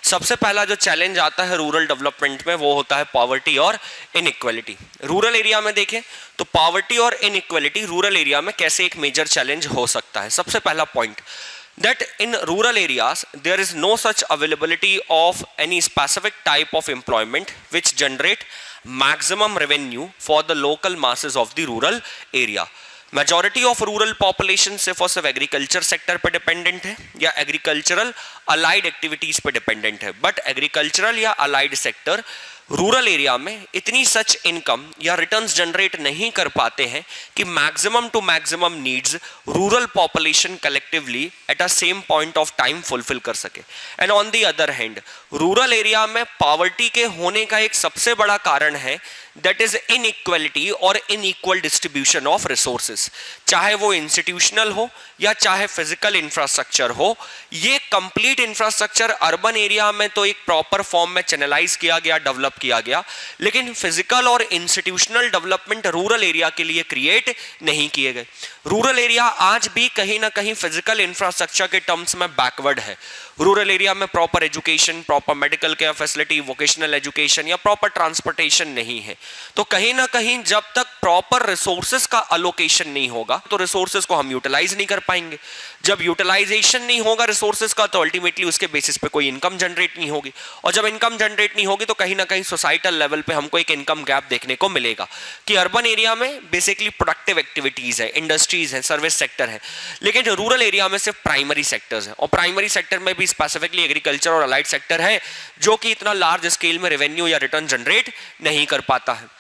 सबसे पहला जो चैलेंज आता है रूरल डेवलपमेंट में वो होता है पॉवर्टी और इनइक्वालिटी। रूरल एरिया में देखें तो पॉवर्टी और इनइक्वालिटी रूरल एरिया में कैसे एक मेजर चैलेंज हो सकता है। सबसे पहला point, that in rural areas there is no such availability of any specific type of employment which generate maximum revenue for the local masses of the rural area। Majority of rural population सिर्फ और सिर्फ agriculture sector पे dependent है या agricultural allied activities पे dependent है, but agricultural या allied sector rural area में इतनी सच इनकम या रिटर्न्स जनरेट नहीं कर पाते हैं कि maximum to maximum needs rural population collectively at a same point of time fulfill कर सके। And on the other hand rural area में पॉवर्टी के होने का एक सबसे बड़ा कारण है दैट इज इनइक्वालिटी और इनइक्वल डिस्ट्रीब्यूशन ऑफ रिसोर्सेज, चाहे वो इंस्टीट्यूशनल हो या चाहे फिजिकल इंफ्रास्ट्रक्चर हो। ये कंप्लीट इंफ्रास्ट्रक्चर अर्बन एरिया में तो एक प्रॉपर फॉर्म में चैनलाइज किया गया, डेवलप किया गया, लेकिन फिजिकल और इंस्टीट्यूशनल डेवलपमेंट रूरल एरिया के लिए क्रिएट नहीं किए गए। रूरल एरिया आज भी कहीं ना कहीं फिजिकल इंफ्रास्ट्रक्चर के टर्म्स में बैकवर्ड है। रूरल एरिया में proper education, proper medical care facility, vocational education या प्रॉपर ट्रांसपोर्टेशन नहीं है। तो कहीं ना कहीं जब तक प्रॉपर रिसोर्सेज का अलोकेशन नहीं होगा तो रिसोर्सेज को हम यूटिलाइज नहीं कर पाएंगे। जब यूटिलाइजेशन नहीं होगा रिसोर्सेज का तो अल्टीमेटली उसके बेसिस पे कोई इनकम जनरेट नहीं होगी, और जब इनकम जनरेट नहीं होगी तो कहीं ना कहीं सोसाइटल लेवल पे हमको एक इनकम गैप देखने को मिलेगा कि अर्बन एरिया में बेसिकली प्रोडक्टिव एक्टिविटीज है, इंडस्ट्रीज है, सर्विस सेक्टर है, लेकिन रूरल एरिया में सिर्फ प्राइमरी सेक्टर्स है, और प्राइमरी सेक्टर में भी स्पेसिफिकली एग्रीकल्चर और अलाइड सेक्टर है जो कि इतना लार्ज स्केल में रेवेन्यू या रिटर्न जनरेट नहीं कर पाता है।